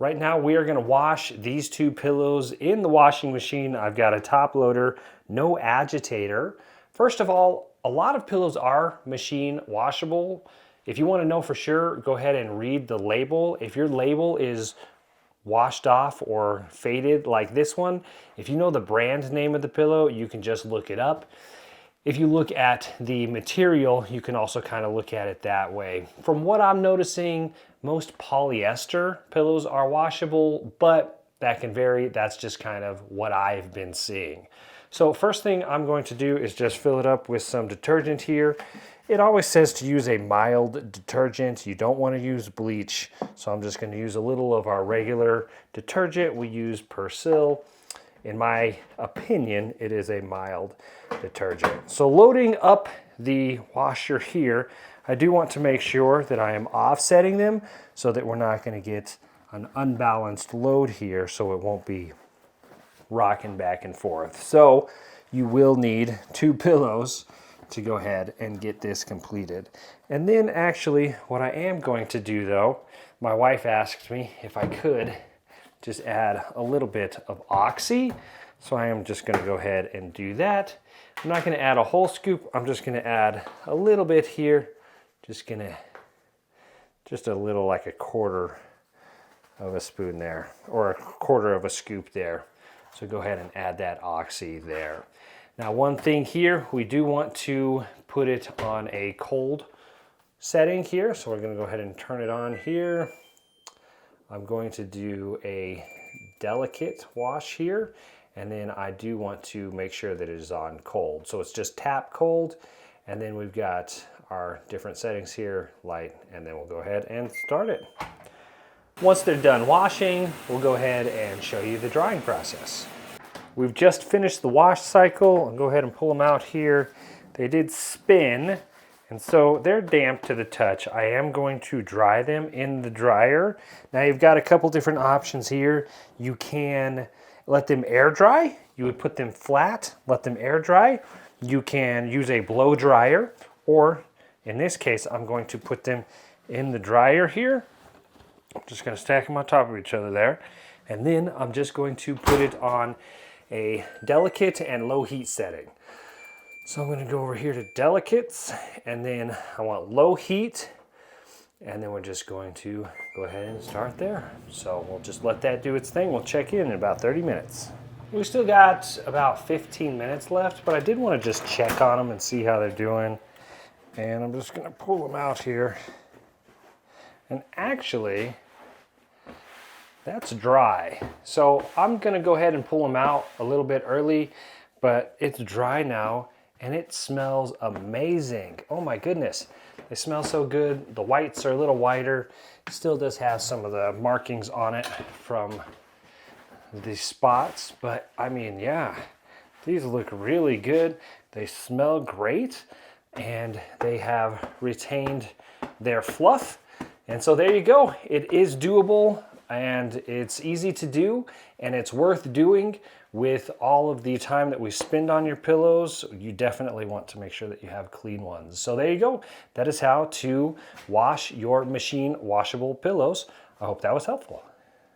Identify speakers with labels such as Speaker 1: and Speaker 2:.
Speaker 1: Right now we are gonna wash these two pillows in the washing machine. I've got a top loader, no agitator. First of all, a lot of pillows are machine washable. If you wanna know for sure, go ahead and read the label. If your label is washed off or faded like this one, if you know the brand name of the pillow, you can just look it up. If you look at the material, you can also kind of look at it that way. From what I'm noticing, most polyester pillows are washable, but that can vary. That's just kind of what I've been seeing. So first thing I'm going to do is just fill it up with some detergent here. It always says to use a mild detergent. You don't want to use bleach. So I'm just going to use a little of our regular detergent we use Persil. In my opinion, it is a mild detergent. So loading up the washer here, I do want to make sure that I am offsetting them so that we're not going to get an unbalanced load here, so it won't be rocking back and forth. So you will need two pillows to go ahead and get this completed. And then actually what I am going to do though, my wife asked me if I could just add a little bit of oxy. So I am just gonna go ahead and do that. I'm not gonna add a whole scoop. I'm just gonna add a little bit here. Just a little, like a quarter of a spoon there, or a quarter of a scoop there. So go ahead and add that oxy there. Now one thing here, we do want to put it on a cold setting here. So we're gonna go ahead and turn it on here. I'm going to do a delicate wash here, and then I do want to make sure that it is on cold. So it's just tap cold, and then we've got our different settings here, light, and then we'll go ahead and start it. Once they're done washing, we'll go ahead and show you the drying process. We've just finished the wash cycle. I'll go ahead and pull them out here. They did spin, and so they're damp to the touch. I am going to dry them in the dryer. Now you've got a couple different options here. You can let them air dry. You would put them flat, let them air dry. You can use a blow dryer, or in this case, I'm going to put them in the dryer here. I'm just gonna stack them on top of each other there. And then I'm just going to put it on a delicate and low heat setting. So I'm gonna go over here to delicates, and then I want low heat, and then we're just going to go ahead and start there. So we'll just let that do its thing. We'll check in about 30 minutes. We still got about 15 minutes left, but I did want to just check on them and see how they're doing. And I'm just gonna pull them out here. And actually, that's dry. So I'm gonna go ahead and pull them out a little bit early, but it's dry now. And it smells amazing. Oh my goodness. They smell so good. The whites are a little whiter. Still does have some of the markings on it from the spots. But I mean, yeah, these look really good. They smell great. And they have retained their fluff. And so there you go. It is doable, and it's easy to do, and it's worth doing. With all of the time that we spend on your pillows, you definitely want to make sure that you have clean ones. So there you go. That is how to wash your machine washable pillows. I hope that was helpful.